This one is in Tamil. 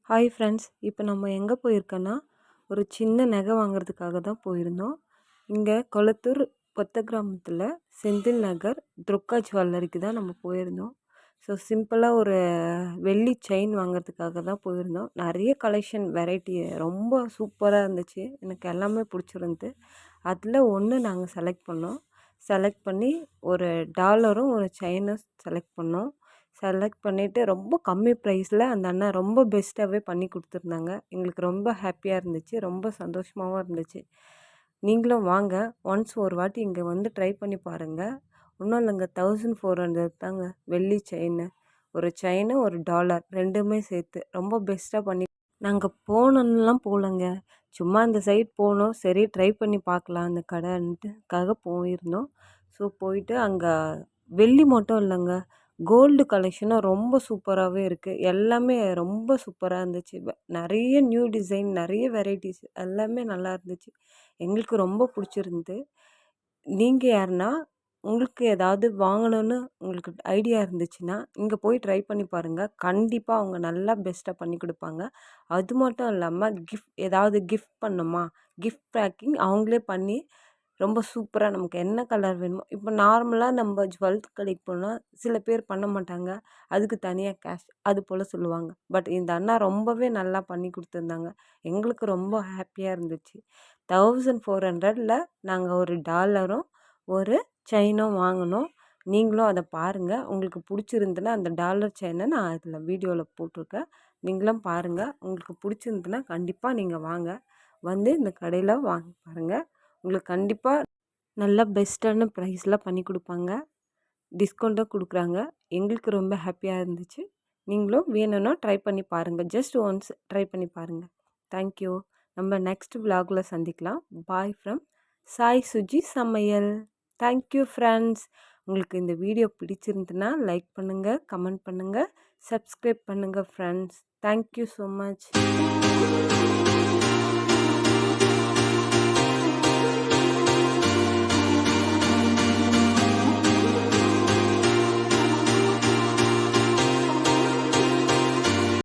ஹாய் ஃப்ரெண்ட்ஸ், இப்போ நம்ம எங்கே போயிருக்கோன்னா ஒரு சின்ன நகை வாங்குறதுக்காக தான் போயிருந்தோம். இங்கே கொளத்தூர் கொத்த கிராமத்தில் செந்தில் நகர் துர்கா ஜுவல்லரிக்கு தான் நம்ம போயிருந்தோம். ஸோ சிம்பிளாக ஒரு வெள்ளி செயின் வாங்குறதுக்காக தான் போயிருந்தோம். நிறைய கலெக்ஷன் வெரைட்டி ரொம்ப சூப்பராக இருந்துச்சு. எனக்கு எல்லாமே பிடிச்சிருந்து. அதில் ஒன்று நாங்கள் செலக்ட் பண்ணோம். செலக்ட் பண்ணி ஒரு டாலரும் ஒரு செயினும் செலக்ட் பண்ணோம். செலக்ட் பண்ணிவிட்டு ரொம்ப கம்மி ப்ரைஸில் அந்த அண்ணா ரொம்ப பெஸ்ட்டாகவே பண்ணி கொடுத்துருந்தாங்க. எங்களுக்கு ரொம்ப ஹாப்பியாக இருந்துச்சு, ரொம்ப சந்தோஷமாகவும் இருந்துச்சு. நீங்களும் வாங்க, ஒன்ஸ் ஒரு வாட்டி இங்கே வந்து ட்ரை பண்ணி பாருங்கள். ஒன்றும் இல்லைங்க, 1400 தாங்க வெள்ளி செயின். ஒரு செயின் ஒரு டாலர் ரெண்டுமே சேர்த்து ரொம்ப பெஸ்ட்டாக பண்ணி நாங்கள் போனோன்னெலாம் போகலங்க. சும்மா இந்த சைட் போனோம், சரி ட்ரை பண்ணி பார்க்கலாம் அந்த கடைன்ட்டுக்காக போயிருந்தோம். ஸோ போயிட்டு அங்கே வெள்ளி மட்டும் இல்லைங்க, கோல்டு கலெக்ஷனும் ரொம்ப சூப்பராகவே இருக்குது. எல்லாமே ரொம்ப சூப்பராக இருந்துச்சு. நிறைய நியூ டிசைன், நிறைய வெரைட்டிஸ் எல்லாமே நல்லா இருந்துச்சு. எங்களுக்கு ரொம்ப பிடிச்சிருந்து. நீங்கள் யாருன்னா உங்களுக்கு ஏதாவது வாங்கணுன்னு உங்களுக்கு ஐடியா இருந்துச்சுன்னா இங்கே போய் ட்ரை பண்ணி பாருங்கள். கண்டிப்பாக அவங்க நல்லா பெஸ்ட்டாக பண்ணி கொடுப்பாங்க. அது மட்டும் இல்லாமல் ஏதாவது கிஃப்ட் பண்ணுமா, கிஃப்ட் பேக்கிங் அவங்களே பண்ணி ரொம்ப சூப்பராக நமக்கு என்ன கலர் வேணுமோ, இப்போ நார்மலாக நம்ம ஜுவல்ஸ் கடைக்கு போனால் சில பேர் பண்ண மாட்டாங்க, அதுக்கு தனியாக கேஷ் அது போல் சொல்லுவாங்க. பட் இந்த அண்ணா ரொம்பவே நல்லா பண்ணி கொடுத்துருந்தாங்க. எங்களுக்கு ரொம்ப ஹாப்பியாக இருந்துச்சு. 1400ல் நாங்கள் ஒரு டாலரும் ஒரு செயினும் வாங்கினோம். நீங்களும் அதை பாருங்கள். உங்களுக்கு பிடிச்சிருந்துன்னா அந்த டாலர் செயினை நான் அதில் வீடியோவில் போட்டிருக்கேன். நீங்களும் பாருங்கள். உங்களுக்கு பிடிச்சிருந்துன்னா கண்டிப்பாக நீங்கள் வாங்க, வந்து இந்த கடையில் வாங்கி பாருங்கள். உங்களுக்கு கண்டிப்பாக நல்லா பெஸ்ட்டான ப்ரைஸில் பண்ணி கொடுப்பாங்க. டிஸ்கவுண்ட்டும் கொடுக்குறாங்க. எங்களுக்கு ரொம்ப ஹாப்பியாக இருந்துச்சு. நீங்களும் வேணும்னா ட்ரை பண்ணி பாருங்கள். ஜஸ்ட் ஒன்ஸ் ட்ரை பண்ணி பாருங்கள். தேங்க்யூ. நம்ம நெக்ஸ்ட் விலாகில் சந்திக்கலாம். பாய் ஃப்ரம் சாய் சுஜி சமையல். Thank you friends. உங்களுக்கு இந்த வீடியோ பிடிச்சிருந்துன்னா லைக் பண்ணுங்கள், கமெண்ட் பண்ணுங்கள், சப்ஸ்கிரைப் பண்ணுங்கள் ஃப்ரெண்ட்ஸ். Thank you so much.